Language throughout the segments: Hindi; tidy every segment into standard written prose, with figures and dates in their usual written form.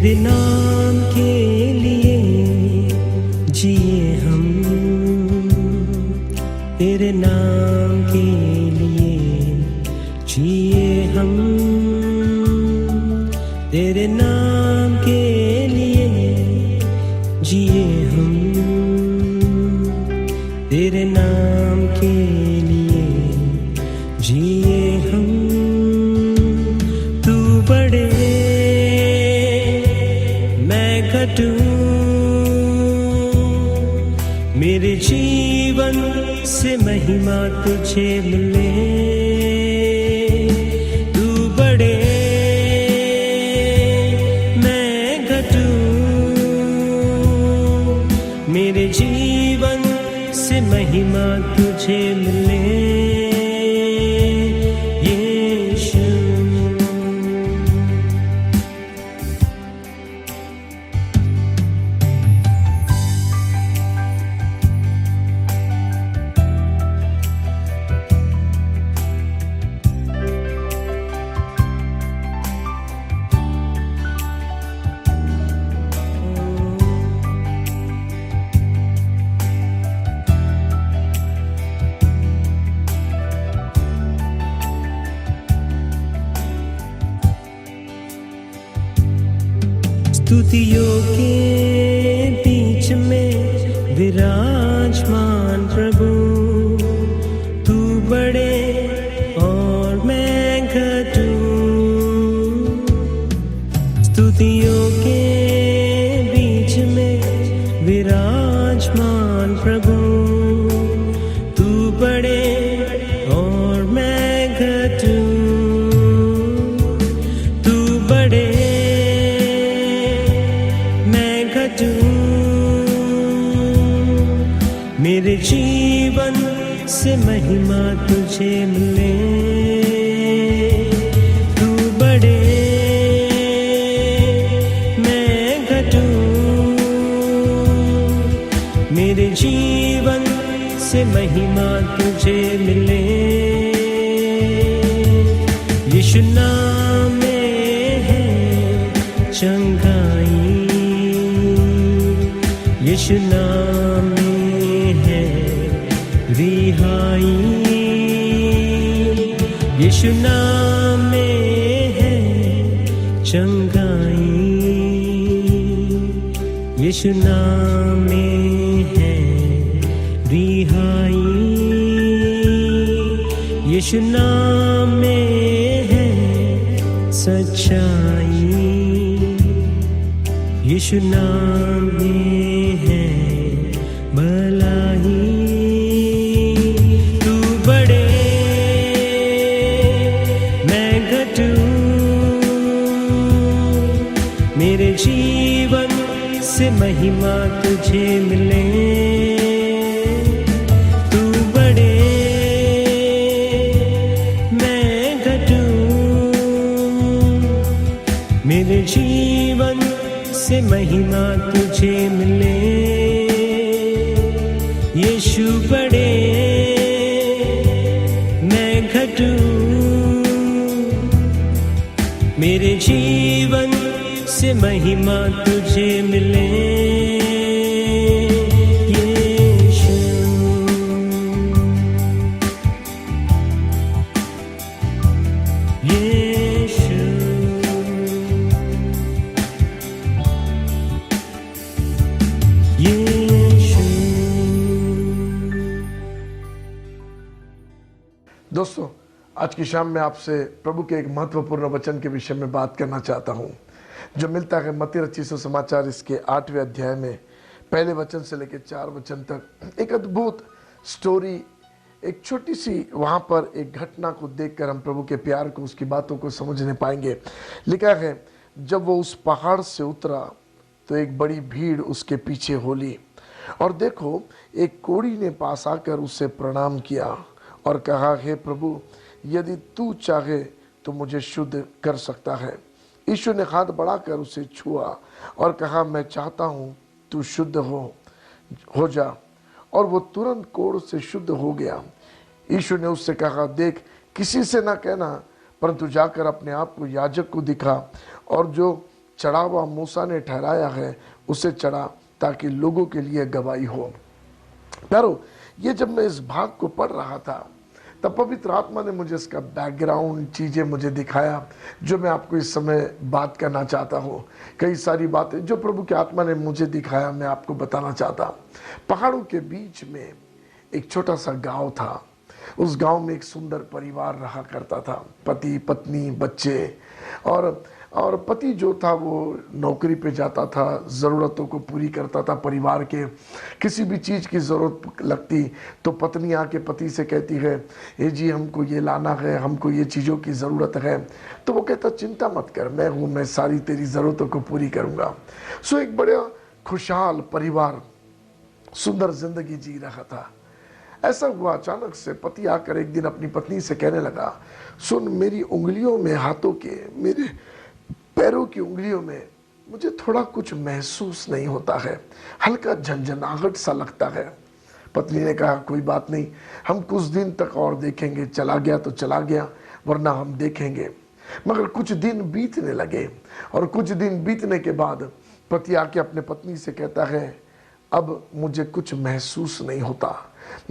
तेरे नाम के लिए जिए हम, तेरे नाम के लिए जिए हम, तेरे नाम के लिए जिए हम, तेरे नाम के लिए जिए हम। तू बड़े मैं घटूं, मेरे जीवन से महिमा तुझे मिले। तू बड़े मैं घटूं, मेरे जीवन से महिमा तुझे मिले। स्तुतियों के बीच में विराजमान प्रभु, तू बड़े और मैं घटूं। स्तुतियों के बीच में विराजमान प्रभु, तू बड़े और मैं घटूं। तू बड़े मेरे जीवन से महिमा तुझे मिले। तू बड़े मैं घटूं, मेरे जीवन से महिमा तुझे मिले। यीशु नाम में है चंगाई, यीशु नाम में है रिहाई, यीशु नाम में है चंगाई, यीशु नाम में है रिहाई, यीशु नाम में है सच्चाई, यीशु नाम में है भलाई। तू बड़े मैं घटूं, मेरे जीवन से महिमा तुझे मिले। तू बड़े मैं घटूं, मेरे जीवन से महिमा तुझे मिले। यीशु बड़े मैं घटूं, मेरे जीवन से महिमा तुझे मिले। यीशु यीशु दोस्तों, आज की शाम में आपसे प्रभु के एक महत्वपूर्ण वचन के विषय में बात करना चाहता हूं, जो मिलता है मत्ती रचित सुसमाचार इसके 8वें अध्याय में पहले वचन से लेकर 4 वचन तक। एक अद्भुत स्टोरी, एक छोटी सी वहां पर एक घटना को देखकर हम प्रभु के प्यार को, उसकी बातों को समझने पाएंगे। लिखा है, जब वो उस पहाड़ से उतरा तो एक बड़ी भीड़ उसके पीछे हो ली, और देखो एक कोढ़ी ने पास आकर उसे प्रणाम किया और कहा, हे प्रभु, यदि तू चाहे तो मुझे शुद्ध कर सकता है। यीशु ने हाथ बढ़ाकर उसे छुआ और कहा, मैं चाहता हूँ तू शुद्ध हो जा। और वो तुरंत कोढ़ से शुद्ध हो गया। यीशु ने उससे कहा, देख, किसी से ना कहना, परंतु जाकर अपने आप को याजक को दिखा, और जो चढ़ावा मूसा ने ठहराया है उसे चढ़ा ताकि लोगों के लिए गवाही हो। प्यारो, ये जब मैं इस भाग को पढ़ रहा था तब पवित्र आत्मा ने मुझे इसका बैकग्राउंड चीज़ें मुझे दिखाया जो मैं आपको इस समय बात करना चाहता हूँ। कई सारी बातें जो प्रभु की आत्मा ने मुझे दिखाया मैं आपको बताना चाहता हूँ। पहाड़ों के बीच में एक छोटा सा गांव था। उस गांव में एक सुंदर परिवार रहा करता था, पति पत्नी बच्चे। और पति जो था वो नौकरी पे जाता था, ज़रूरतों को पूरी करता था परिवार के। किसी भी चीज़ की ज़रूरत लगती तो पत्नी आके पति से कहती है, ए जी हमको ये लाना है, हमको ये चीज़ों की ज़रूरत है। तो वो कहता चिंता मत कर, मैं हूँ, मैं सारी तेरी ज़रूरतों को पूरी करूँगा। सो एक बड़ा खुशहाल परिवार सुंदर जिंदगी जी रहा था। ऐसा हुआ अचानक से पति आकर एक दिन अपनी पत्नी से कहने लगा, सुन, मेरी उंगलियों में, हाथों के, मेरे पैरों की उंगलियों में मुझे थोड़ा कुछ महसूस नहीं होता है, हल्का झंझनाहट सा लगता है। पत्नी ने कहा कोई बात नहीं, हम कुछ दिन तक और देखेंगे, चला गया तो चला गया, वरना हम देखेंगे। मगर कुछ दिन बीतने लगे और कुछ दिन बीतने के बाद पति आके अपने पत्नी से कहता है, अब मुझे कुछ महसूस नहीं होता,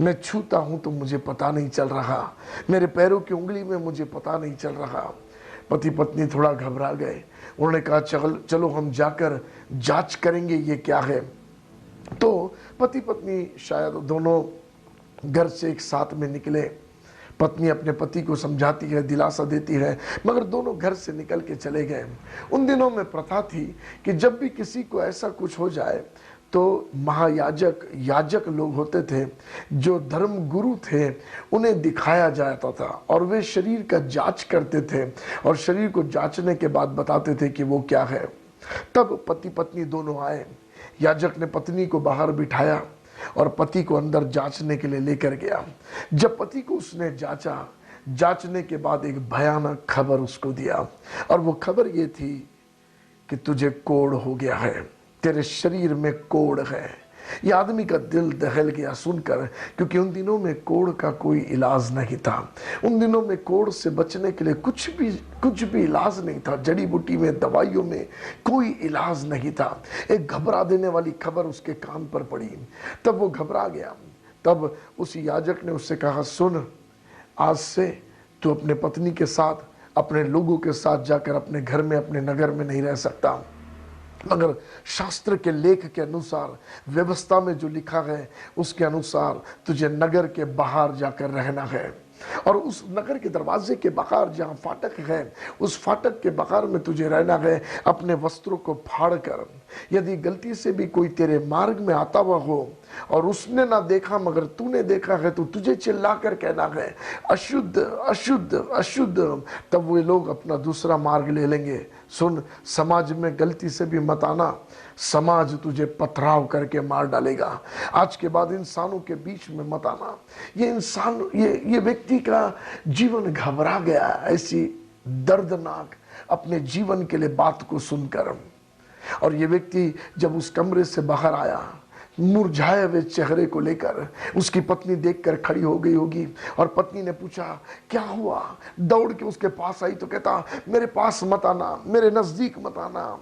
मैं छूता हूं तो मुझे पता नहीं चल रहा, मेरे पैरों की उंगली में मुझे पता नहीं चल रहा। पति पत्नी थोड़ा घबरा गए। उन्होंने कहा चलो हम जाकर जांच करेंगे ये क्या है। तो पति पत्नी शायद दोनों घर से एक साथ में निकले। पत्नी अपने पति को समझाती है, दिलासा देती है, मगर दोनों घर से निकल के चले गए। उन दिनों में प्रथा थी कि जब भी किसी को ऐसा कुछ हो जाए तो महायाजक, याजक लोग होते थे जो धर्म गुरु थे, उन्हें दिखाया जाता था और वे शरीर का जांच करते थे और शरीर को जांचने के बाद बताते थे कि वो क्या है। तब पति पत्नी दोनों आए। याजक ने पत्नी को बाहर बिठाया और पति को अंदर जांचने के लिए लेकर गया। जब पति को उसने जांचा, जांचने के बाद एक भयानक खबर उसको दिया और वो खबर ये थी कि तुझे कोढ़ हो गया है, तेरे शरीर में कोढ़ है। ये आदमी का दिल दहल गया सुनकर, क्योंकि उन दिनों में कोढ़ का कोई इलाज नहीं था। उन दिनों में कोढ़ से बचने के लिए कुछ भी इलाज नहीं था। जड़ी बूटी में, दवाइयों में कोई इलाज नहीं था। एक घबरा देने वाली खबर उसके कान पर पड़ी। तब वो घबरा गया। तब उस याजक ने उससे कहा, सुन, आज से तू अपने पत्नी के साथ, अपने लोगों के साथ जाकर अपने घर में, अपने नगर में नहीं रह सकता, मगर शास्त्र के लेख के अनुसार, व्यवस्था में जो लिखा है उसके अनुसार तुझे नगर के बाहर जाकर रहना है। और उस नगर के दरवाजे के बाहर जहाँ फाटक है, उस फाटक के बाहर में तुझे रहना है, अपने वस्त्रों को फाड़ कर। यदि गलती से भी कोई तेरे मार्ग में आता हुआ हो और उसने ना देखा मगर तूने देखा है, तो तुझे चिल्ला कर कहना है, अशुद्ध अशुद्ध अशुद्ध। तब वे लोग अपना दूसरा मार्ग ले लेंगे। सुन, समाज में गलती से भी मत आना, समाज तुझे पथराव करके मार डालेगा। आज के बाद इंसानों के बीच में मत आना। ये इंसान, ये व्यक्ति का जीवन घबरा गया ऐसी दर्दनाक अपने जीवन के लिए बात को सुनकर। और ये व्यक्ति जब उस कमरे से बाहर आया, मुरझाए हुए चेहरे को लेकर, उसकी पत्नी देखकर खड़ी हो गई होगी और पत्नी ने पूछा क्या हुआ। दौड़ के उसके पास आई तो कहता, मेरे पास मत आना, मेरे नजदीक मत आना,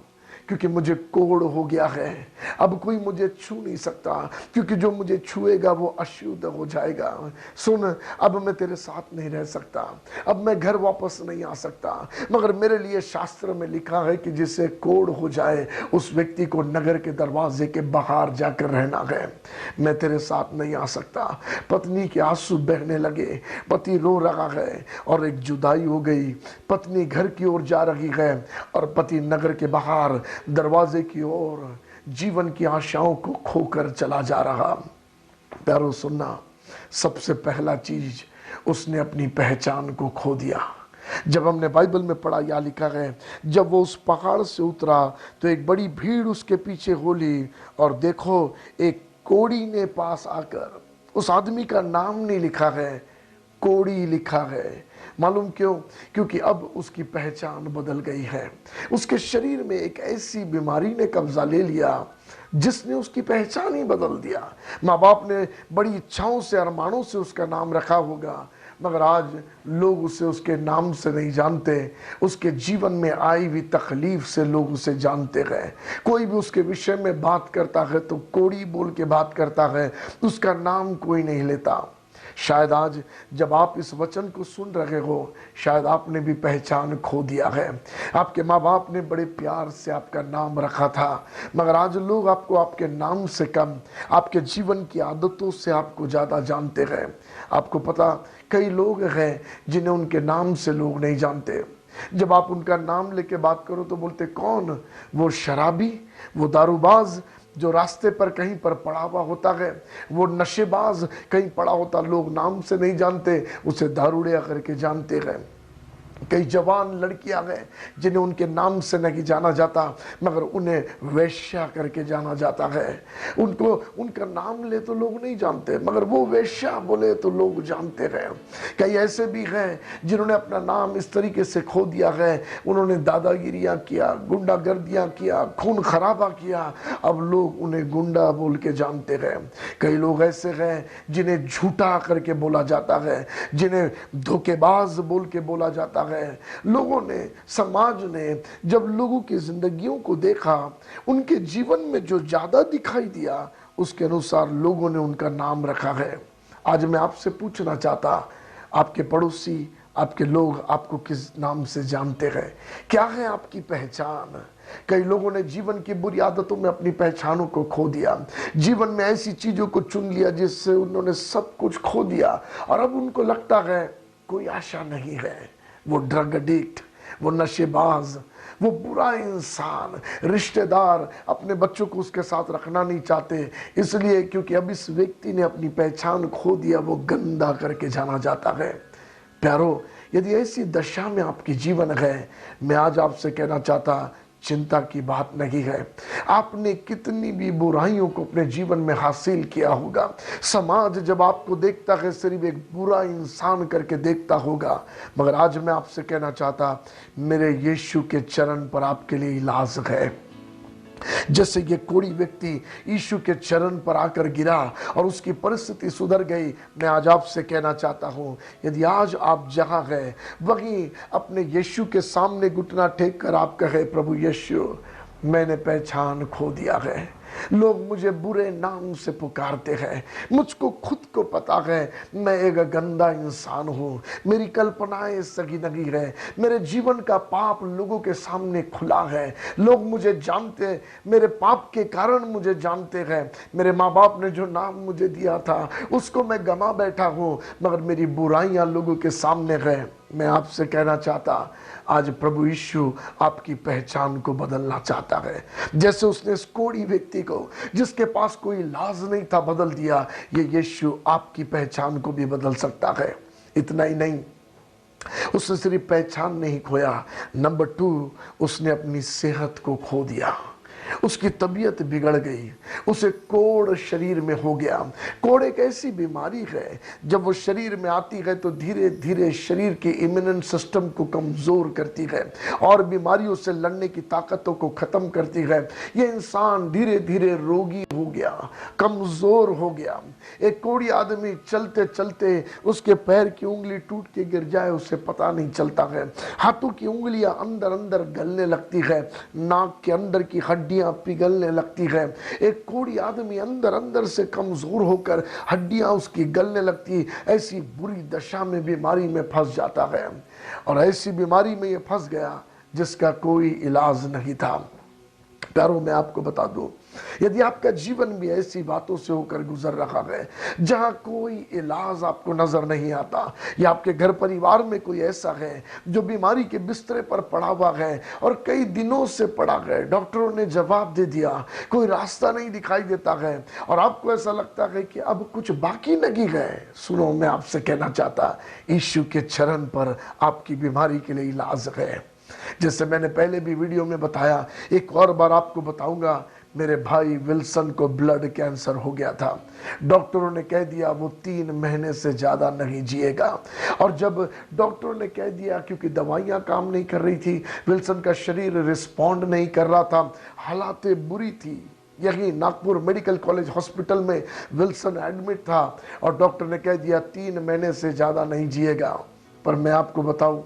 क्योंकि मुझे कोढ़ हो गया है। अब कोई मुझे छू नहीं सकता, क्योंकि जो मुझे छुएगा वो अशुद्ध हो जाएगा। सुन, अब मैं तेरे साथ नहीं रह सकता, अब मैं घर वापस नहीं आ सकता, मगर मेरे लिए शास्त्र में लिखा है कि जिसे कोढ़ हो जाए उस व्यक्ति को नगर के दरवाजे के बाहर जाकर रहना है। मैं तेरे साथ नहीं आ सकता। पत्नी के आंसू बहने लगे, पति रो रहा है और एक जुदाई हो गई। पत्नी घर की ओर जा रही है और पति नगर के बाहर दरवाजे की ओर जीवन की आशाओं को खोकर चला जा रहा। प्यारो सुनना, सबसे पहला चीज, उसने अपनी पहचान को खो दिया। जब हमने बाइबल में पढ़ा, या लिखा है, जब वो उस पहाड़ से उतरा तो एक बड़ी भीड़ उसके पीछे होली, और देखो एक कोढ़ी ने पास आकर, उस आदमी का नाम नहीं लिखा है, कोढ़ी लिखा है। मालूम क्यों? क्योंकि अब उसकी पहचान बदल गई है। उसके शरीर में एक ऐसी बीमारी ने कब्जा ले लिया जिसने उसकी पहचान ही बदल दिया। माँ बाप ने बड़ी इच्छाओं से, अरमानों से उसका नाम रखा होगा, मगर आज लोग उसे उसके नाम से नहीं जानते, उसके जीवन में आई हुई तकलीफ से लोग उसे जानते गए। कोई भी उसके विषय में बात करता है तो कोड़ी बोल के बात करता है, उसका नाम कोई नहीं लेता। शायद आज जब आप इस वचन को सुन रहे हो, शायद आपने भी पहचान खो दिया है। आपके माँ बाप ने बड़े प्यार से आपका नाम रखा था, मगर आज लोग आपको आपके नाम से कम आपके जीवन की आदतों से आपको ज़्यादा जानते हैं। आपको पता, कई लोग हैं जिन्हें उनके नाम से लोग नहीं जानते। जब आप उनका नाम लेके बात करो तो बोलते, कौन? वो शराबी, वो दारूबाज जो रास्ते पर कहीं पर पड़ा हुआ होता है, वो नशेबाज कहीं पड़ा होता, लोग नाम से नहीं जानते, उसे दारूड़िया करके जानते हैं। कई जवान लड़कियां हैं जिन्हें उनके नाम से नहीं जाना जाता, मगर उन्हें वेश्या करके जाना जाता है। उनको उनका नाम ले तो लोग नहीं जानते, मगर वो वेश्या बोले तो लोग जानते हैं। कई ऐसे भी हैं जिन्होंने अपना नाम इस तरीके से खो दिया है, उन्होंने दादागिरियां किया, गुंडागर्दियां किया, खून खराबा किया, अब लोग उन्हें गुंडा बोल के जानते हैं। कई लोग ऐसे हैं जिन्हें झूठा करके बोला जाता है, जिन्हें धोखेबाज बोल के बोला जाता है। लोगों ने, समाज ने जब लोगों की जिंदगियों को देखा, उनके जीवन में जो ज्यादा दिखाई दिया, उसके अनुसार लोगों ने उनका नाम रखा है। आज मैं आपसे पूछना चाहता, आपके पड़ोसी, आपके लोग आपको किस नाम से जानते हैं? क्या है आपकी पहचान? कई लोगों ने जीवन की बुरी आदतों में अपनी पहचानों को खो दिया, जीवन में ऐसी चीजों को चुन लिया जिससे उन्होंने सब कुछ खो दिया, और अब उनको लगता है कोई आशा नहीं है। वो ड्रग एडिक्ट, वो नशेबाज, वो बुरा इंसान, रिश्तेदार अपने बच्चों को उसके साथ रखना नहीं चाहते, इसलिए क्योंकि अब इस व्यक्ति ने अपनी पहचान खो दिया, वो गंदा करके जाना जाता है। प्यारो, यदि ऐसी दशा में आपकी जीवन है, मैं आज आपसे कहना चाहता, चिंता की बात नहीं है। आपने कितनी भी बुराइयों को अपने जीवन में हासिल किया होगा, समाज जब आपको देखता है सिर्फ एक बुरा इंसान करके देखता होगा, मगर आज मैं आपसे कहना चाहता, मेरे यीशु के चरण पर आपके लिए इलाज है। जैसे ये कोढ़ी व्यक्ति यीशु के चरण पर आकर गिरा और उसकी परिस्थिति सुधर गई, मैं आज आपसे कहना चाहता हूं, यदि आज आप जहां गए वहीं अपने यीशु के सामने घुटना टेक कर आप कहे, प्रभु यीशु, मैंने पहचान खो दिया है, लोग मुझे बुरे नाम से पुकारते हैं, मुझको खुद को पता है मैं एक गंदा इंसान हूँ, मेरी कल्पनाएं सगी नगी है, मेरे जीवन का पाप लोगों के सामने खुला है, लोग मुझे जानते, मेरे पाप के कारण मुझे जानते हैं, मेरे माँ बाप ने जो नाम मुझे दिया था उसको मैं गमा बैठा हूँ, मगर मेरी बुराइयां लोगों के सामने है। मैं आपसे कहना चाहता, आज प्रभु यीशु आपकी पहचान को बदलना चाहता है। जैसे उसने इस कोढ़ी व्यक्ति को, जिसके पास कोई इलाज नहीं था, बदल दिया, ये यीशु आपकी पहचान को भी बदल सकता है। इतना ही नहीं, उसने सिर्फ पहचान नहीं खोया, नंबर 2, उसने अपनी सेहत को खो दिया। उसकी तबीयत बिगड़ गई, उसे कोढ़ शरीर में हो गया। कोढ़ एक ऐसी बीमारी है, जब वो शरीर में आती है तो धीरे धीरे शरीर के इम्यून सिस्टम को कमजोर करती है और बीमारियों से लड़ने की ताकतों को खत्म करती है। ये इंसान धीरे धीरे रोगी हो गया, कमजोर हो गया। एक कोढ़ी आदमी चलते चलते उसके पैर की उंगली टूट के गिर जाए, उसे पता नहीं चलता है। हाथों की उंगलियां अंदर अंदर गलने लगती है, नाक के अंदर की हड्डियां पिघलने लगती है। एक कोढ़ी आदमी अंदर अंदर से कमजोर होकर हड्डियां उसकी गलने लगती, ऐसी बुरी दशा में, बीमारी में फंस जाता है। और ऐसी बीमारी में ये फंस गया जिसका कोई इलाज नहीं था। प्यारों, मैं आपको बता दूं, यदि आपका जीवन भी ऐसी बातों से होकर गुजर रहा है जहां कोई इलाज आपको नजर नहीं आता, या आपके घर परिवार में कोई ऐसा है जो बीमारी के बिस्तरे पर पड़ा हुआ है और कई दिनों से पड़ा है, डॉक्टरों ने जवाब दे दिया, कोई रास्ता नहीं दिखाई देता है और आपको ऐसा लगता है कि अब कुछ बाकी नहीं है, सुनो, मैं आपसे कहना चाहता, यीशु के चरण पर आपकी बीमारी के लिए इलाज है। जैसे मैंने पहले भी वीडियो में बताया, एक और बार आपको बताऊंगा, मेरे भाई विल्सन को ब्लड कैंसर हो गया था। डॉक्टरों ने कह दिया वो 3 महीने से ज़्यादा नहीं जिएगा। और जब डॉक्टरों ने कह दिया, क्योंकि दवाइयाँ काम नहीं कर रही थी, विल्सन का शरीर रिस्पॉन्ड नहीं कर रहा था, हालातें बुरी थी, यही नागपुर मेडिकल कॉलेज हॉस्पिटल में विल्सन एडमिट था और डॉक्टर ने कह दिया 3 महीने से ज़्यादा नहीं जिएगा। पर मैं आपको बताऊं,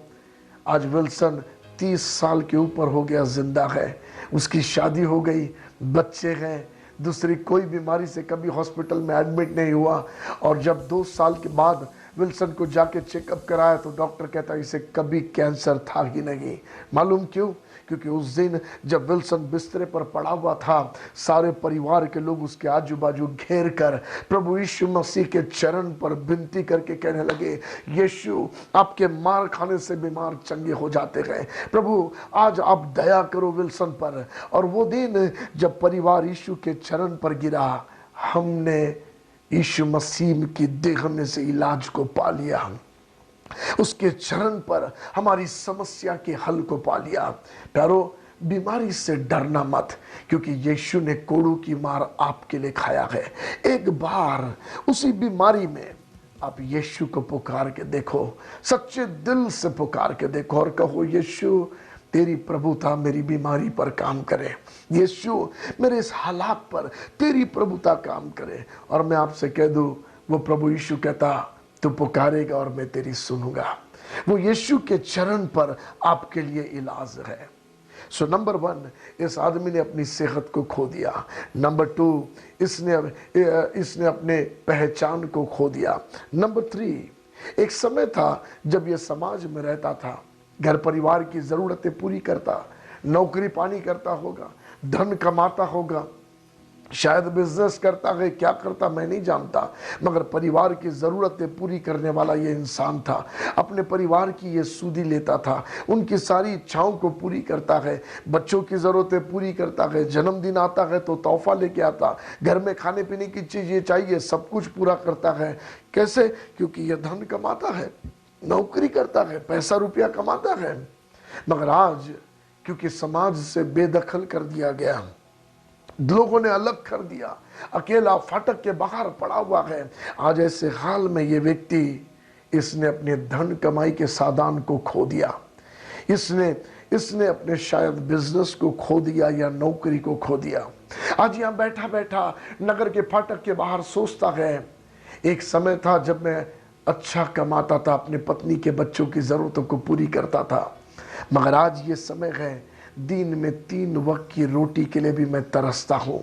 आज विल्सन 30 साल के ऊपर हो गया, जिंदा है। उसकी शादी हो गई, बच्चे हैं, दूसरी कोई बीमारी से कभी हॉस्पिटल में एडमिट नहीं हुआ। और जब 2 साल के बाद विल्सन को जाके चेकअप कराया तो डॉक्टर कहता इसे कभी कैंसर था ही नहीं। मालूम क्यों? क्योंकि उस दिन जब विल्सन बिस्तरे पर पड़ा हुआ था, सारे परिवार के लोग उसके आजू बाजू घेर कर प्रभु यीशु मसीह के चरण पर विनती करके कहने लगे, यीशु आपके मार खाने से बीमार चंगे हो जाते हैं, प्रभु आज आप दया करो विल्सन पर। और वो दिन जब परिवार यीशु के चरण पर गिरा, हमने यीशु मसीह की देह में से इलाज को पा लिया, उसके चरण पर हमारी समस्या के हल को पा लिया। प्यारो, बीमारी से डरना मत, क्योंकि यीशु ने कोड़ू की मार आपके लिए खाया है। एक बार उसी बीमारी में आप यीशु को पुकार के देखो, सच्चे दिल से पुकार के देखो और कहो, यीशु तेरी प्रभुता मेरी बीमारी पर काम करे, यीशु मेरे इस हालात पर तेरी प्रभुता काम करे। और मैं आपसे कह दूं, वो प्रभु यीशु कहता, तू पुकारेगा और मैं तेरी सुनूंगा। वो यीशु के चरण पर आपके लिए इलाज है। सो नंबर 1, इस आदमी ने अपनी सेहत को खो दिया। नंबर 2, इसने अपने पहचान को खो दिया। नंबर 3, एक समय था जब यह समाज में रहता था, घर परिवार की जरूरतें पूरी करता, नौकरी पानी करता होगा, धन कमाता होगा, शायद बिजनेस करता है, क्या करता मैं नहीं जानता, मगर परिवार की ज़रूरतें पूरी करने वाला ये इंसान था। अपने परिवार की ये सूदी लेता था, उनकी सारी इच्छाओं को पूरी करता है, बच्चों की ज़रूरतें पूरी करता है, जन्मदिन आता है तो तोहफा लेके आता, घर में खाने पीने की चीज़ ये चाहिए, सब कुछ पूरा करता है। कैसे? क्योंकि ये धन कमाता है, नौकरी करता है, पैसा रुपया कमाता है। मगर आज क्योंकि समाज से बेदखल कर दिया गया, लोगों ने अलग कर दिया, अकेला फाटक के बाहर पड़ा हुआ है, आज ऐसे हाल में ये व्यक्ति, इसने अपने धन कमाई के साधन को खो दिया, इसने अपने शायद बिजनेस को खो दिया या नौकरी को खो दिया। आज यहाँ बैठा बैठा नगर के फाटक के बाहर सोचता है, एक समय था जब मैं अच्छा कमाता था, अपने पत्नी के बच्चों की जरूरतों को पूरी करता था, मगर आज ये समय है दिन में 3 वक्त की रोटी के लिए भी मैं तरसता हूँ।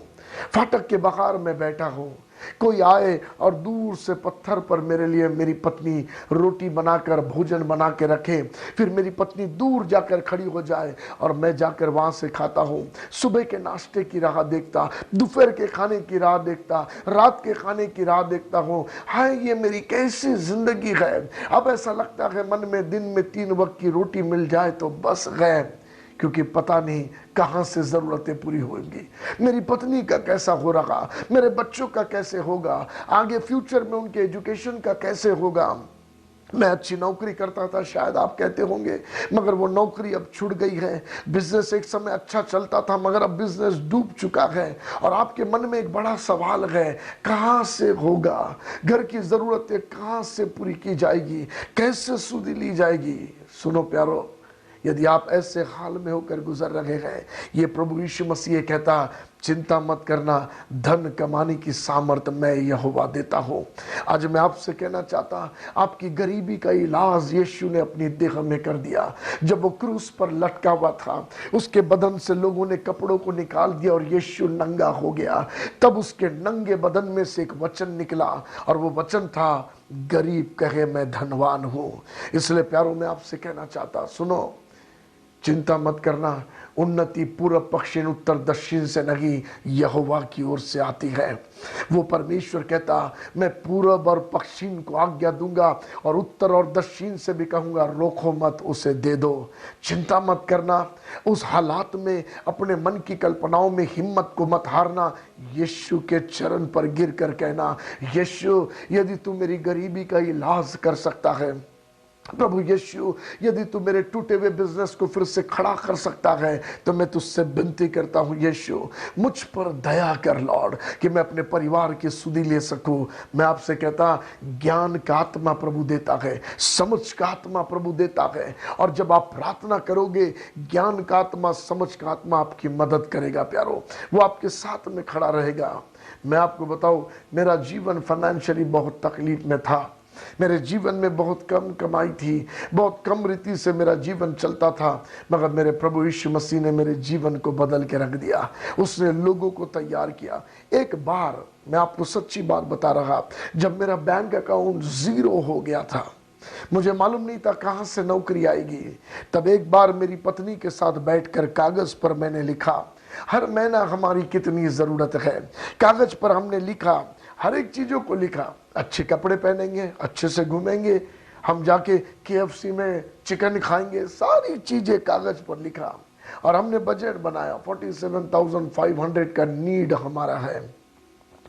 फाटक के बाहर मैं बैठा हूँ, कोई आए और दूर से पत्थर पर मेरे लिए मेरी पत्नी रोटी बनाकर भोजन बना के रखे, फिर मेरी पत्नी दूर जाकर खड़ी हो जाए और मैं जाकर वहाँ से खाता हूँ। सुबह के नाश्ते की राह देखता, दोपहर के खाने की राह देखता, रात के खाने की राह देखता हूँ। हाय, ये मेरी कैसी जिंदगी है। अब ऐसा लगता है मन में दिन में 3 वक्त की रोटी मिल जाए तो बस गए, क्योंकि पता नहीं कहाँ से ज़रूरतें पूरी होंगी, मेरी पत्नी का कैसा हो रहा, मेरे बच्चों का कैसे होगा, आगे फ्यूचर में उनके एजुकेशन का कैसे होगा। मैं अच्छी नौकरी करता था, शायद आप कहते होंगे, मगर वो नौकरी अब छूट गई है। बिजनेस एक समय अच्छा चलता था, मगर अब बिजनेस डूब चुका है। और आपके मन में एक बड़ा सवाल है, कहाँ से होगा, घर की ज़रूरतें कहाँ से पूरी की जाएगी, कैसे सूदी ली जाएगी। सुनो प्यारो, यदि आप ऐसे हाल में होकर गुजर रहे हैं, ये प्रभु यीशु मसीह कहता, चिंता मत करना, धन कमाने की सामर्थ मैं यहोवा देता हूँ। आज मैं आपसे कहना चाहता, आपकी गरीबी का इलाज यीशु ने अपनी देह में कर दिया। जब वो क्रूस पर लटका हुआ था, उसके बदन से लोगों ने कपड़ों को निकाल दिया और यीशु नंगा हो गया। तब उसके नंगे बदन में से एक वचन निकला, और वो वचन था, गरीब कहे मैं धनवान हूँ। इसलिए प्यारों में आपसे कहना चाहता, सुनो, चिंता मत करना, उन्नति पूर्व पश्चिम उत्तर दक्षिण से नहीं, यहोवा की ओर से आती है। वो परमेश्वर कहता, मैं पूर्व और पश्चिम को आज्ञा दूंगा और उत्तर और दक्षिण से भी कहूंगा, रोको मत, उसे दे दो। चिंता मत करना, उस हालात में अपने मन की कल्पनाओं में हिम्मत को मत हारना। यीशु के चरण पर गिर कर कहना, यीशु यदि तू मेरी गरीबी का इलाज कर सकता है प्रभु यीशु, यदि तू मेरे टूटे हुए बिजनेस को फिर से खड़ा कर सकता है तो मैं तुझसे विनती करता हूं यीशु, मुझ पर दया कर लॉर्ड, कि मैं अपने परिवार की सुधि ले सकूं। मैं आपसे कहता, ज्ञान का आत्मा प्रभु देता है, समझ का आत्मा प्रभु देता है, और जब आप प्रार्थना करोगे ज्ञान का आत्मा, समझ का आत्मा आपकी मदद करेगा प्यारो, वो आपके साथ में खड़ा रहेगा। मैं आपको बताऊं, मेरा जीवन फाइनेंशियली बहुत तकलीफ में था, मेरे जीवन में बहुत कम कमाई थी, बहुत कम रीति से मेरा जीवन चलता था, मगर मेरे प्रभु यीशु मसीह ने मेरे जीवन को बदल के रख दिया। उसने लोगों को तैयार किया। एक बार मैं आपको सच्ची बात बता रहा, जब मेरा बैंक अकाउंट 0 हो गया था, मुझे मालूम नहीं था कहां से नौकरी आएगी, तब एक बार मेरी पत्नी के साथ बैठकर कागज पर मैंने लिखा, हर महीना हमारी कितनी जरूरत है। कागज पर हमने लिखा, हर एक चीजों को लिखा, अच्छे कपड़े पहनेंगे, अच्छे से घूमेंगे, हम जाके KFC में चिकन खाएंगे, सारी चीजें कागज पर लिखा। और हमने बजट बनाया, 47,500 का नीड हमारा है।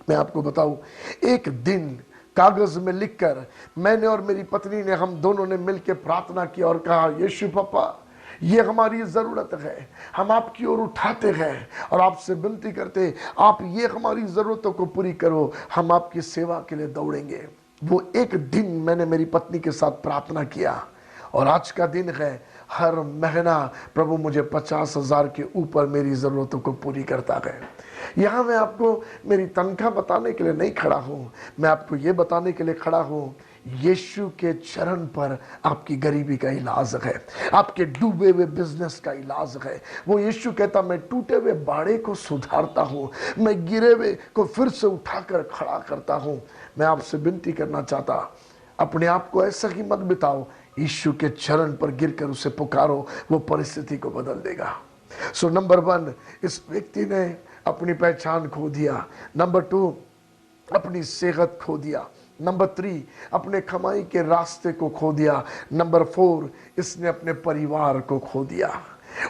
मैं आपको बताऊं, एक दिन कागज में लिखकर मैंने और मेरी पत्नी ने, हम दोनों ने मिलकर प्रार्थना की और कहा, यीशु पापा, ये हमारी जरूरत है, हम आपकी ओर उठाते हैं और आपसे विनती करते, आप ये हमारी जरूरतों को पूरी करो, हम आपकी सेवा के लिए दौड़ेंगे। वो एक दिन मैंने मेरी पत्नी के साथ प्रार्थना किया, और आज का दिन है, हर महीना प्रभु मुझे 50,000 के ऊपर मेरी जरूरतों को पूरी करता है। यहाँ मैं आपको मेरी तनख्वाह बताने के लिए नहीं खड़ा हूँ, मैं आपको ये बताने के लिए खड़ा हूँ, यीशु के चरण पर आपकी गरीबी का इलाज है, आपके डूबे हुए बिजनेस का इलाज है। वो यीशु कहता, मैं टूटे हुए बाड़े को सुधारता हूँ, मैं गिरे हुए को फिर से उठाकर खड़ा करता हूँ। मैं आपसे विनती करना चाहता, अपने आप को ऐसा ही मत बिताओ, यीशु के चरण पर गिरकर उसे पुकारो, वो परिस्थिति को बदल देगा। सो नंबर 1, इस व्यक्ति ने अपनी पहचान खो दिया। नंबर 2, अपनी सेहत खो दिया। नंबर 3, अपने कमाई के रास्ते को खो दिया। नंबर 4, इसने अपने परिवार को खो दिया।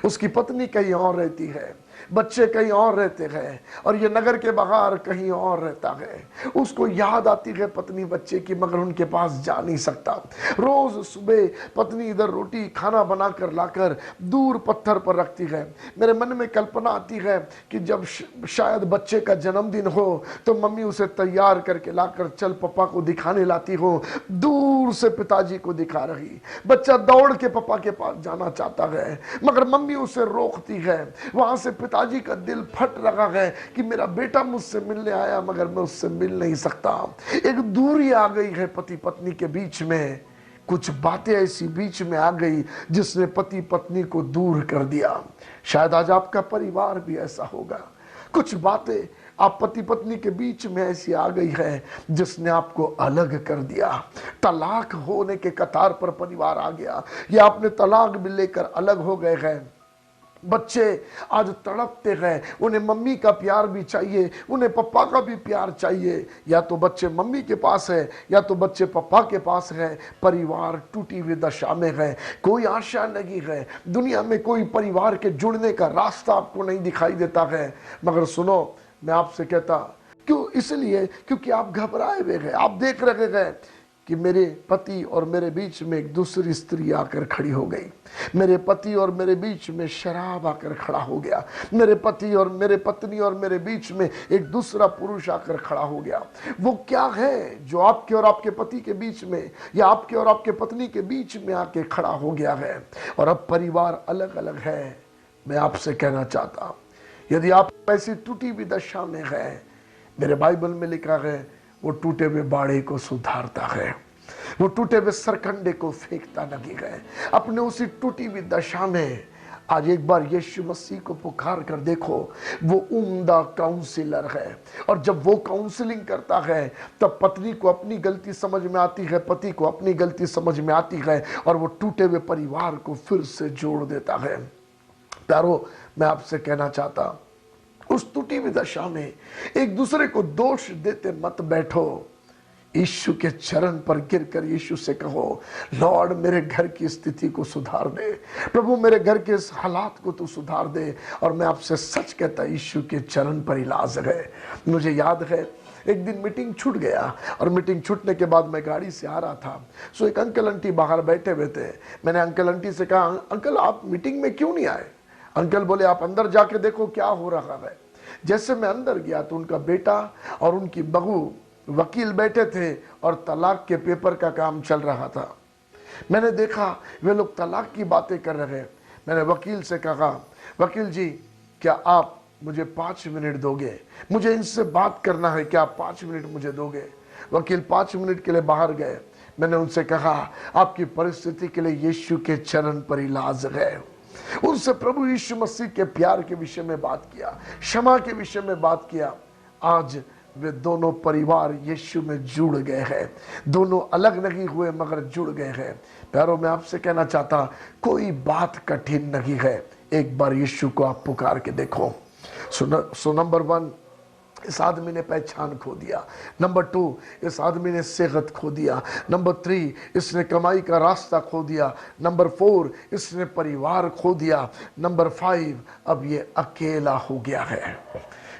उसकी पत्नी कहीं और रहती है, बच्चे कहीं और रहते हैं, और ये नगर के बाहर कहीं और रहता है। उसको याद आती है पत्नी बच्चे की, मगर उनके पास जा नहीं सकता। रोज सुबह पत्नी इधर रोटी खाना बनाकर लाकर दूर पत्थर पर रखती है। मेरे मन में कल्पना आती है कि जब शायद बच्चे का जन्मदिन हो तो मम्मी उसे तैयार करके लाकर, चल पापा को दिखाने लाती हो, दूर से पिताजी को दिखा रही। बच्चा दौड़ के पापा के पास जाना चाहता है, मगर मम्मी उसे रोकती है। वहां से पिताजी का दिल फट रहा है कि मेरा बेटा मुझसे मिलने आया, मगर मैं उससे मिल नहीं सकता। एक दूरी आ गई है पति पत्नी के बीच में, कुछ बातें ऐसी बीच में आ गई जिसने पति पत्नी को दूर कर दिया। शायद आज आपका परिवार भी ऐसा होगा, कुछ बातें आप पति पत्नी के बीच में ऐसी आ गई है जिसने आपको अलग कर दिया। तलाक होने के कतार पर परिवार आ गया, या आपने तलाक भी लेकर अलग हो गए हैं। बच्चे आज तड़पते हैं, उन्हें मम्मी का प्यार भी चाहिए, उन्हें पापा का भी प्यार चाहिए। या तो बच्चे मम्मी के पास है, या तो बच्चे पापा के पास है। परिवार टूटी हुई दशा में है, कोई आशा नहीं है, दुनिया में कोई परिवार के जुड़ने का रास्ता आपको नहीं दिखाई देता है। मगर सुनो, मैं आपसे कहता, क्यों? इसलिए क्योंकि आप घबराए हुए हैं। आप देख रहे हैं कि मेरे पति और मेरे बीच में एक दूसरी स्त्री आकर खड़ी हो गई, मेरे पति और मेरे बीच में शराब आकर खड़ा हो गया, मेरे पति और मेरे पत्नी और मेरे बीच में एक दूसरा पुरुष आकर खड़ा हो गया। वो क्या है जो आपके और आपके पति के बीच में, या आपके और आपके पत्नी के बीच में आके खड़ा हो गया है, और अब परिवार अलग अलग है। मैं आपसे कहना चाहता, यदि आप ऐसी टूटी हुई दशा में है, मेरे बाइबल में लिखा है, वो टूटे हुए बाड़े को सुधारता है, वो टूटे हुए सरकंडे को फेंकता नहीं है। अपने उसी टूटी हुई दशा में आज एक बार यीशु मसीह को पुकार कर देखो, वो उम्दा काउंसिलर है। और जब वो काउंसलिंग करता है तब पत्नी को अपनी गलती समझ में आती है, पति को अपनी गलती समझ में आती है, और वो टूटे हुए परिवार को फिर से जोड़ देता है। प्यारो, मैं आपसे कहना चाहता, उस टूटी हुई दशा में एक दूसरे को दोष देते मत बैठो। यीशु के चरण पर गिरकर यीशु से कहो, लॉर्ड मेरे घर की स्थिति को सुधार दे, प्रभु मेरे घर के इस हालात को तू सुधार दे। और मैं आपसे सच कहता, यीशु के चरण पर इलाज है। मुझे याद है एक दिन मीटिंग छूट गया और मीटिंग छूटने के बाद मैं गाड़ी से आ रहा था, सो एक अंकल आंटी बाहर बैठे हुए थे। मैंने अंकल आंटी से कहा, अंकल आप मीटिंग में क्यों नहीं आए? अंकल बोले, आप अंदर जाके देखो क्या हो रहा है। जैसे मैं अंदर गया तो उनका बेटा और उनकी बहू वकील बैठे थे और तलाक के पेपर का काम चल रहा था। मैंने देखा वे लोग तलाक की बातें कर रहे हैं। मैंने वकील से कहा, वकील जी क्या आप मुझे 5 मिनट दोगे? मुझे इनसे बात करना है, क्या आप 5 मिनट मुझे दोगे? वकील 5 मिनट के लिए बाहर गए। मैंने उनसे कहा, आपकी परिस्थिति के लिए यीशु के चरण पर इलाज है। उनसे प्रभु यीशु मसीह के प्यार के विषय में बात किया, क्षमा के विषय में बात किया। आज वे दोनों परिवार यीशु में जुड़ गए हैं। दोनों अलग नहीं हुए मगर जुड़ गए हैं। प्यारों, मैं आपसे कहना चाहता, कोई बात कठिन नहीं है। एक बार यीशु को आप पुकार के देखो। सो नंबर 1, इस आदमी ने पहचान खो दिया। नंबर 2, इस आदमी ने सेहत खो दिया। नंबर 3, इसने कमाई का रास्ता खो दिया। नंबर 4, इसने परिवार खो दिया। नंबर 5, अब ये अकेला हो गया है,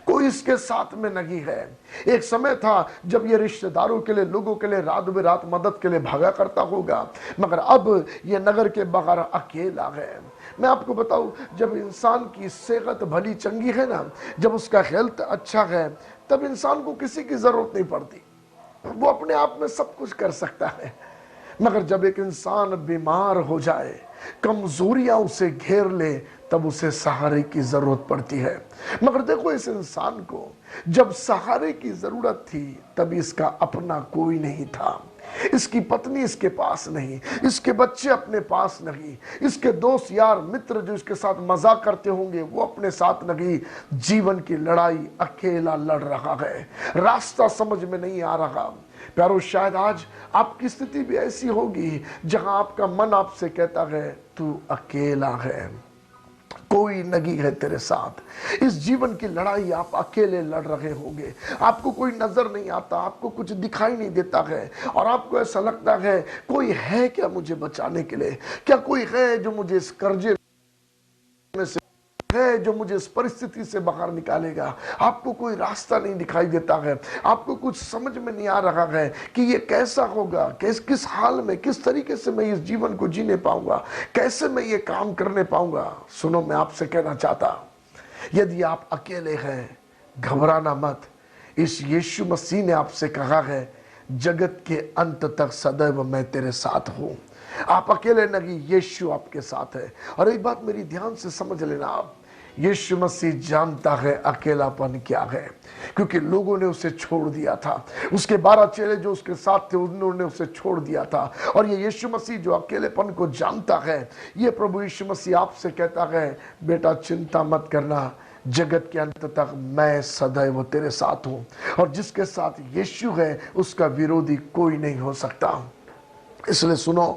कोई इसके साथ में नहीं है। एक समय था जब ये रिश्तेदारों के लिए, लोगों के लिए रात बेरात मदद के लिए भागा करता होगा, मगर अब ये नगर के बाहर अकेला है। मैं आपको बताऊं, जब इंसान की सेहत भली चंगी है ना, जब उसका हेल्थ अच्छा है, तब इंसान को किसी की जरूरत नहीं पड़ती, वो अपने आप में सब कुछ कर सकता है। मगर जब एक इंसान बीमार हो जाए, कमजोरियां उसे घेर ले, तब उसे सहारे की जरूरत पड़ती है। मगर देखो, इस इंसान को जब सहारे की जरूरत थी तब इसका अपना कोई नहीं था। इसकी पत्नी इसके पास नहीं, इसके बच्चे अपने पास नहीं, इसके दोस्त यार मित्र जो इसके साथ मजाक करते होंगे वो अपने साथ नहीं। जीवन की लड़ाई अकेला लड़ रहा है, रास्ता समझ में नहीं आ रहा। प्यारो, शायद आज आपकी स्थिति भी ऐसी होगी जहां आपका मन आपसे कहता है तू अकेला है, कोई नहीं है तेरे साथ। इस जीवन की लड़ाई आप अकेले लड़ रहे होंगे। आपको कोई नजर नहीं आता, आपको कुछ दिखाई नहीं देता है, और आपको ऐसा लगता है कोई है क्या मुझे बचाने के लिए? क्या कोई है जो मुझे इस कर्जे में से है, जो मुझे इस परिस्थिति से बाहर निकालेगा? आपको कोई रास्ता नहीं दिखाई देता है, आपको कुछ समझ में नहीं आ रहा है कि ये कैसा होगा, किस हाल में, किस तरीके से मैं इस जीवन को जीने पाऊंगा, कैसे मैं ये काम करने पाऊंगा। सुनो, मैं आपसे कहना चाहता, यदि आप अकेले हैं, घबराना मत। इस यीशु मसीह ने आपसे कहा है, जगत के अंत तक सदैव मैं तेरे साथ हूं। आप अकेले नहीं, यीशु आपके साथ है। और एक बात मेरी ध्यान से समझ लेना, आप, यीशु मसीह जानता है अकेलापन क्या है, क्योंकि लोगों ने उसे छोड़ दिया था। उसके 12 चेले जो उसके साथ थे, उन्होंने उसे छोड़ दिया था। और ये यीशु मसीह जो अकेलेपन को जानता है, ये प्रभु यीशु मसीह आपसे कहता है, बेटा चिंता मत करना, जगत के अंत तक मैं सदैव तेरे साथ हूं। और जिसके साथ यीशु है उसका विरोधी कोई नहीं हो सकता। इसलिए सुनो,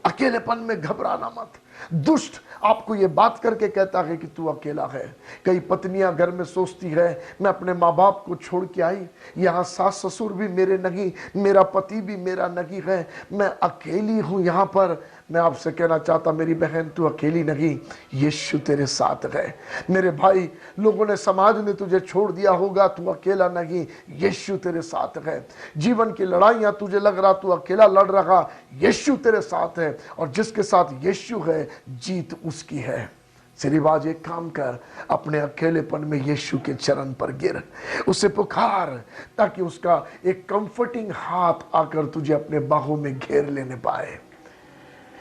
अकेलेपन में घबराना मत। दुष्ट आपको ये बात करके कहता है कि तू अकेला है। कई पत्नियां घर में सोचती है, मैं अपने माँ बाप को छोड़ के आई, यहाँ सास ससुर भी मेरे नहीं, मेरा पति भी मेरा नहीं है, मैं अकेली हूँ यहाँ पर। मैं आपसे कहना चाहता, मेरी बहन तू अकेली नहीं, यीशु तेरे साथ है। मेरे भाई, लोगों ने, समाज ने तुझे छोड़ दिया होगा, तू अकेला नहीं, यीशु तेरे साथ है। जीवन की लड़ाइयां तुझे लग रहा तू अकेला लड़ रहा, यीशु तेरे साथ है। और जिसके साथ यीशु है, जीत उसकी है। सिर्फ आज एक काम कर, अपने अकेलेपन में यीशु के चरण पर गिर, उसे पुकार, ताकि उसका एक कंफर्टिंग हाथ आकर तुझे अपने बाहों में घेर लेने पाए।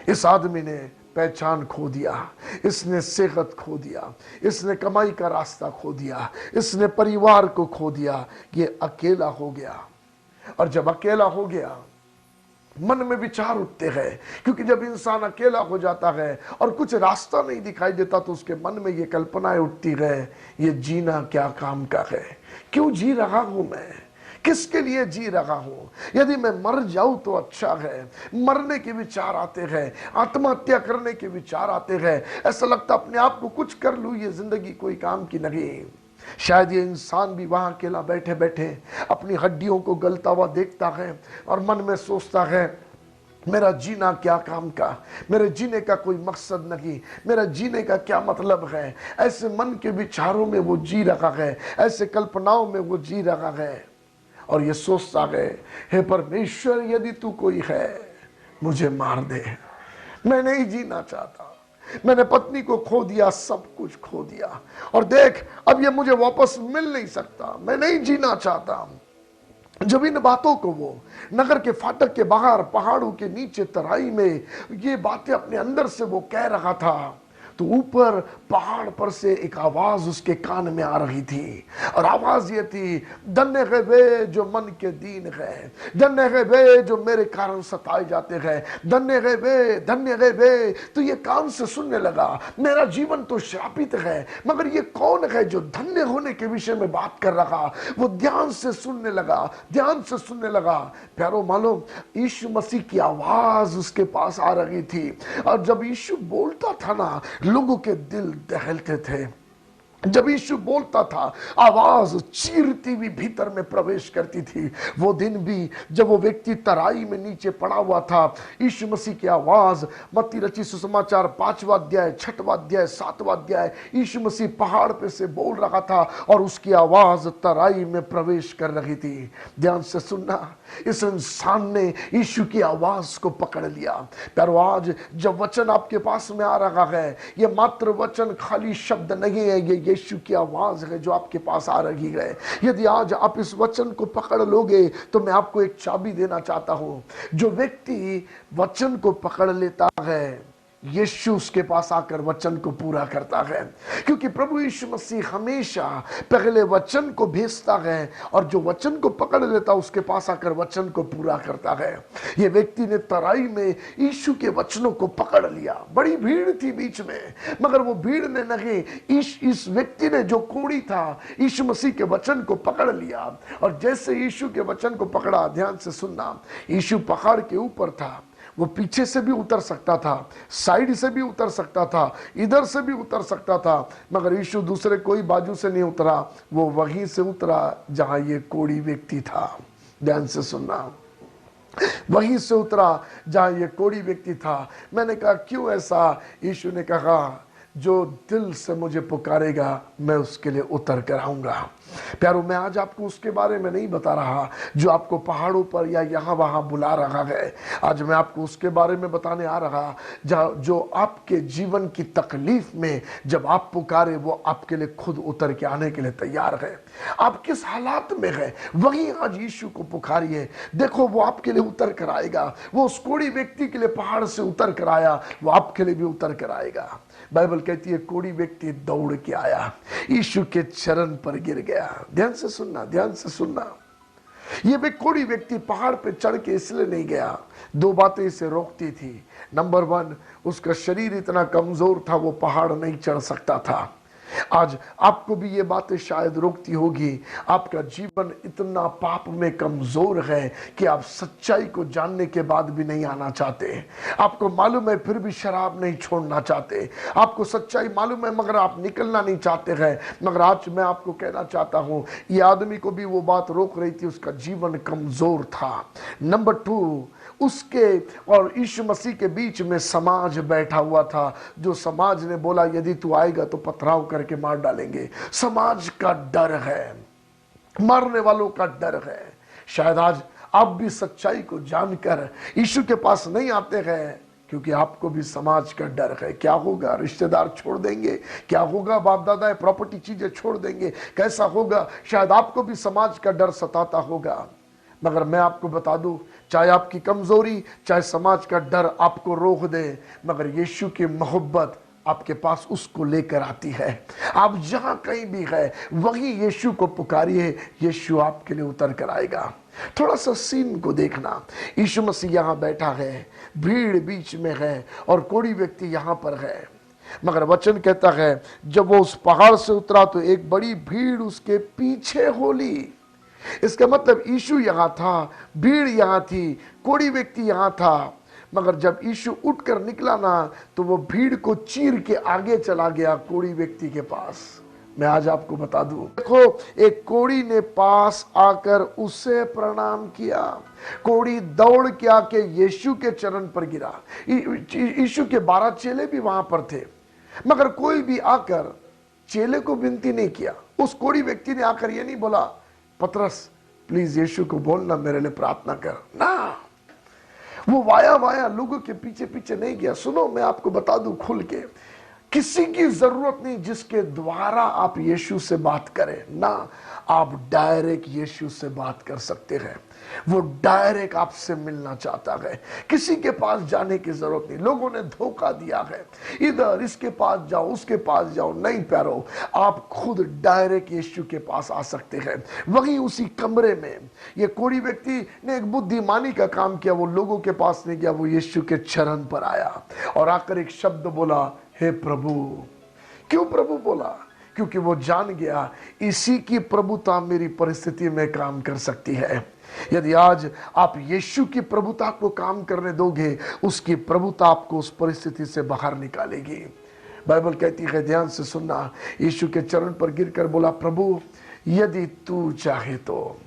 इस आदमी ने पहचान खो दिया, इसने सेहत खो दिया, इसने कमाई का रास्ता खो दिया, इसने परिवार को खो दिया, ये अकेला हो गया। और जब अकेला हो गया, मन में विचार उठते हैं, क्योंकि जब इंसान अकेला हो जाता है और कुछ रास्ता नहीं दिखाई देता, तो उसके मन में ये कल्पनाएं उठती है, ये जीना क्या काम का है, क्यों जी रहा हूं मैं, किसके लिए जी रहा हूं, यदि मैं मर जाऊं तो अच्छा है। मरने के विचार आते हैं, आत्महत्या करने के विचार आते हैं, ऐसा लगता अपने आप को कुछ कर लूं, ये जिंदगी कोई काम की नहीं। शायद ये इंसान भी वहां अकेला बैठे बैठे अपनी हड्डियों को गलता हुआ देखता है और मन में सोचता है, मेरा जीना क्या काम का, मेरे जीने का कोई मकसद नहीं, मेरा जीने का क्या मतलब है। ऐसे मन के विचारों में वो जी रहा है, ऐसे कल्पनाओं में वो जी रहा है और ये सोचता है, हे परमेश्वर यदि तू कोई है मुझे मार दे, मैं नहीं जीना चाहता, मैंने पत्नी को खो दिया, सब कुछ खो दिया और देख अब ये मुझे वापस मिल नहीं सकता, मैं नहीं जीना चाहता। जब इन बातों को वो नगर के फाटक के बाहर पहाड़ों के नीचे तराई में ये बातें अपने अंदर से वो कह रहा था, तो ऊपर पहाड़ पर से एक आवाज उसके कान में आ रही थी और आवाज ये थी, धन्य है वे जो मन के दीन है, धन्य है वे जो मेरे कारण सताए जाते हैं, धन्य है वे, धन्य है वे। तो ये कान से सुनने लगा, मेरा जीवन तो श्रापित है, मगर ये कौन है जो धन्य होने के विषय में बात कर रहा। वो ध्यान से सुनने लगा, ध्यान से सुनने लगा। प्यारो मालूम, यीशु मसीह की आवाज उसके पास आ रही थी और जब यीशु बोलता था ना, लोगों के दिल दहलते थे। जब यीशु बोलता था आवाज चीरती हुई भीतर में प्रवेश करती थी। वो दिन भी जब वो व्यक्ति तराई में नीचे पड़ा हुआ था, यीशु मसीह की आवाज, मत्ती रचित सुसमाचार 5वां अध्याय 6वां अध्याय 7वां अध्याय, यीशु मसीह पहाड़ पे से बोल रहा था और उसकी आवाज तराई में प्रवेश कर रही थी। ध्यान से सुनना, इस इंसान ने यीशु की आवाज को पकड़ लिया। पर आज जब वचन आपके पास में आ रहा है, ये मात्र वचन खाली शब्द नहीं है, ये यीशु की आवाज है जो आपके पास आ रही है। यदि आज आप इस वचन को पकड़ लोगे तो मैं आपको एक चाबी देना चाहता हूं। जो व्यक्ति वचन को पकड़ लेता है, यीशु उसके पास आकर वचन को पूरा करता है, क्योंकि प्रभु यीशु मसीह हमेशा पहले वचन को भेजता है और जो वचन को पकड़ लेता उसके पास आकर वचन को पूरा करता है। ये व्यक्ति ने तराई में यीशु के वचनों को पकड़ लिया। बड़ी भीड़ थी बीच में, मगर वो भीड़ ने नहीं, इस व्यक्ति ने जो कोढ़ी था यीशु मसीह के वचन को पकड़ लिया और जैसे यीशु के वचन को पकड़ा, ध्यान से सुनना, यीशु पहाड़ के ऊपर था। वो पीछे से भी उतर सकता था, साइड से भी उतर सकता था, इधर से भी उतर सकता था, मगर यीशु दूसरे कोई बाजू से नहीं उतरा, वो वहीं से उतरा जहां ये कोढ़ी व्यक्ति था। ध्यान से सुनना, वहीं से उतरा जहां ये कोढ़ी व्यक्ति था। मैंने कहा क्यों ऐसा? यीशु ने कहा जो दिल से मुझे पुकारेगा मैं उसके लिए उतर कर आऊंगा। प्यारो, मैं आज आपको उसके बारे में नहीं बता रहा जो आपको पहाड़ों पर या यहाँ वहाँ बुला रहा है। आज मैं आपको उसके बारे में बताने आ रहा जो आपके जीवन की तकलीफ में जब आप पुकारे वो आपके लिए खुद उतर के आने के लिए तैयार है। आप किस हालात में है वही आज यीशु को पुकारिए, देखो वो आपके लिए उतर कर आएगा। वो उस कोढ़ी व्यक्ति के लिए पहाड़ से उतर कर आया, वो आपके लिए भी उतर कर आएगा। बाइबल कहती है कोढ़ी व्यक्ति दौड़ के आया, यीशु के चरण पर गिर गया। ध्यान से सुनना, ध्यान से सुनना, ये कोढ़ी व्यक्ति पहाड़ पे चढ़ के इसलिए नहीं गया, दो बातें इसे रोकती थी। नंबर 1, उसका शरीर इतना कमजोर था वो पहाड़ नहीं चढ़ सकता था। आज आपको भी ये बातें शायद रोकती होगी, आपका जीवन इतना पाप में कमजोर है कि आप सच्चाई को जानने के बाद भी नहीं आना चाहते। आपको मालूम है फिर भी शराब नहीं छोड़ना चाहते, आपको सच्चाई मालूम है मगर आप निकलना नहीं चाहते हैं। मगर आज मैं आपको कहना चाहता हूं, ये आदमी को भी वो बात रोक रही थी, उसका जीवन कमजोर था। नंबर 2, उसके और यीशु मसीह के बीच में समाज बैठा हुआ था, जो समाज ने बोला यदि तू आएगा तो पथराव करके मार डालेंगे। समाज का डर है, मारने वालों का डर है। शायद आज आप भी सच्चाई को जानकर यीशु के पास नहीं आते हैं क्योंकि आपको भी समाज का डर है। क्या होगा, रिश्तेदार छोड़ देंगे, क्या होगा, बाप दादा प्रॉपर्टी चीजें छोड़ देंगे, कैसा होगा, शायद आपको भी समाज का डर सताता होगा। मगर मैं आपको बता दूं, चाहे आपकी कमजोरी, चाहे समाज का डर आपको रोक दे, मगर यीशु की मोहब्बत आपके पास उसको लेकर आती है। आप जहां कहीं भी है वही यीशु को पुकारिए, यीशु आपके लिए उतर कर आएगा। थोड़ा सा सीन को देखना, यीशु मसीह यहाँ बैठा है, भीड़ बीच में है और कोढ़ी व्यक्ति यहाँ पर है। मगर वचन कहता है जब वो उस पहाड़ से उतरा तो एक बड़ी भीड़ उसके पीछे हो ली। इसका मतलब यीशु यहाँ था, भीड़ यहाँ थी, कोढ़ी व्यक्ति यहाँ था, मगर जब यीशु उठकर निकला ना तो वो भीड़ को चीर के आगे चला गया कोढ़ी व्यक्ति के पास। मैं आज आपको बता दूं, देखो एक कोढ़ी ने पास आकर उसे प्रणाम किया। कोढ़ी दौड़ के आके यीशु के चरण पर गिरा। यीशु के 12 चेले भी वहां पर थे, मगर कोई भी आकर चेले को विनती नहीं किया। उस कोढ़ी व्यक्ति ने आकर ये नहीं बोला, पतरस प्लीज यीशु को बोलना मेरे लिए प्रार्थना कर, ना। वो वाया वाया लोगों के पीछे पीछे नहीं गया। सुनो, मैं आपको बता दूं खुल के, किसी की जरूरत नहीं जिसके द्वारा आप यीशु से बात करें, ना। आप डायरेक्ट यीशु से बात कर सकते हैं। वो डायरेक्ट आपसे मिलना चाहता है। किसी के पास जाने की जरूरत नहीं। लोगों ने धोखा दिया है, इधर इसके पास जाओ उसके पास जाओ, नहीं प्यारो, आप खुद डायरेक्ट यीशु के पास आ सकते हैं। वहीं उसी कमरे में ये कोढ़ी व्यक्ति ने एक बुद्धिमानी का काम किया। वो लोगों के पास नहीं गया, वो यीशु के चरण पर आया और आकर एक शब्द बोला, हे प्रभु। क्यों प्रभु बोला? क्योंकि वो जान गया इसी की प्रभुता मेरी परिस्थिति में काम कर सकती है। यदि आज आप यीशु की प्रभुता को काम करने दोगे, उसकी प्रभुता आपको उस परिस्थिति से बाहर निकालेगी। बाइबल कहती है, ध्यान से सुनना, यीशु के चरण पर गिरकर बोला, प्रभु यदि तू चाहे तो।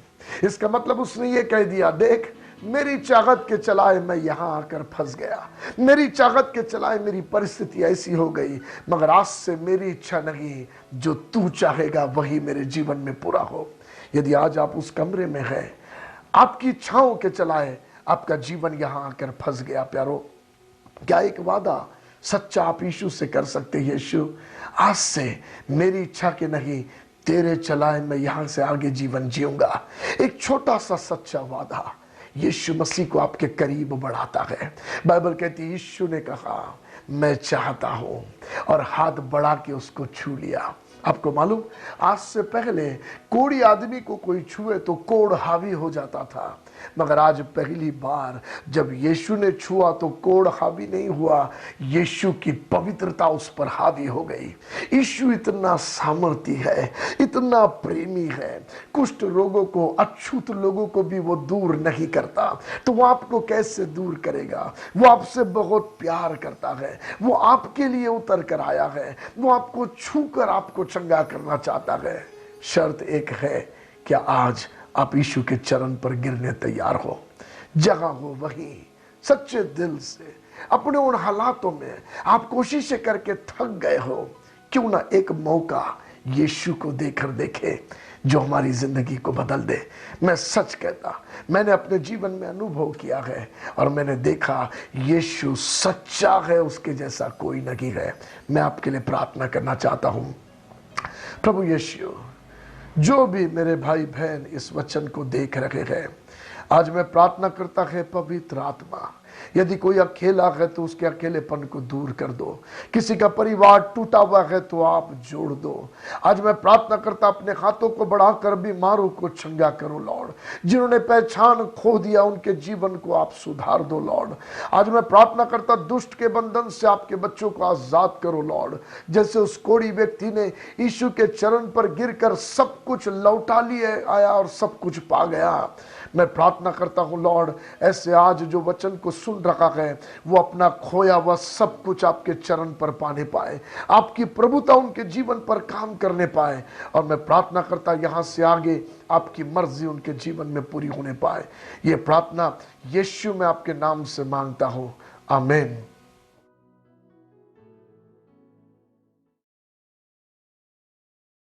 इसका मतलब उसने ये कह दिया, देख मेरी चाहत के चलाए मैं यहां आकर फंस गया, मेरी चाहत के चलाए मेरी परिस्थिति ऐसी हो गई, मगर आज से मेरी इच्छा नहीं, जो तू चाहेगा वही मेरे जीवन में पूरा हो। यदि आज आप उस कमरे में हैं, आपकी इच्छाओं के चलाए आपका जीवन यहां आकर फंस गया, प्यारो, क्या एक वादा सच्चा आप यीशु से कर सकते हैं, यीशु आज से मेरी इच्छा के नहीं, तेरे चलाए मैं यहां से आगे जीवन जीऊंगा। एक छोटा सा सच्चा वादा यीशु मसीह को आपके करीब बढ़ाता है। बाइबल कहती है, यीशु ने कहा मैं चाहता हूं, और हाथ बढ़ा के उसको छू लिया। आपको मालूम, आज से पहले कोढ़ी आदमी को कोई छुए तो कोढ़ हावी हो जाता था, मगर आज पहली बार जब यीशु ने छुआ तो कोढ़ हावी नहीं हुआ, यीशु की पवित्रता उस पर हावी हो गई। यीशु इतना सामर्थी है, इतना प्रेमी है, कुष्ठ रोगों को, अछूत लोगों को भी वो दूर नहीं करता, तो वो आपको कैसे दूर करेगा? वो आपसे बहुत प्यार करता है, वो आपके लिए उतर कर आया है, वो आपको छूकर आपको चंगा करना चाहता है। शर्त एक है, क्या आज आप यीशु के चरण पर गिरने तैयार हो? जगह हो वहीं सच्चे दिल से। अपने उन हालातों में आप कोशिशें करके थक गए हो, क्यों ना एक मौका यीशु को देकर देखे जो हमारी जिंदगी को बदल दे। मैं सच कहता, मैंने अपने जीवन में अनुभव किया है और मैंने देखा यीशु सच्चा है, उसके जैसा कोई नहीं है। मैं आपके लिए प्रार्थना करना चाहता हूं। प्रभु यीशु, जो भी मेरे भाई बहन इस वचन को देख रहे हैं, आज मैं प्रार्थना करता है पवित्र आत्मा, यदि कोई अकेला है तो उसके अकेलेपन को दूर कर दो। किसी का परिवार टूटा हुआ है तो आप जोड़ दो। आज मैं प्रार्थना करता, अपने हाथों को बढ़ाकर बीमारों को चंगा करो लॉर्ड। जिन्होंने पहचान खो दिया उनके जीवन को आप सुधार दो लॉर्ड। आज मैं प्रार्थना करता, दुष्ट के बंधन से आपके बच्चों को आजाद करो लॉर्ड। जैसे उस कोढ़ी व्यक्ति ने यीशु के चरण पर गिरकर सब कुछ लौटा लिए आया और सब कुछ पा गया, मैं प्रार्थना करता हूं लॉर्ड, ऐसे आज जो वचन को सुन रखा है वो अपना खोया हुआ सब कुछ आपके चरण पर पाने पाए, आपकी प्रभुता उनके जीवन पर काम करने पाए। और मैं प्रार्थना करता यहां से आगे आपकी मर्जी उनके जीवन में पूरी होने पाए। ये प्रार्थना यीशु में आपके नाम से मांगता हूं, आमीन।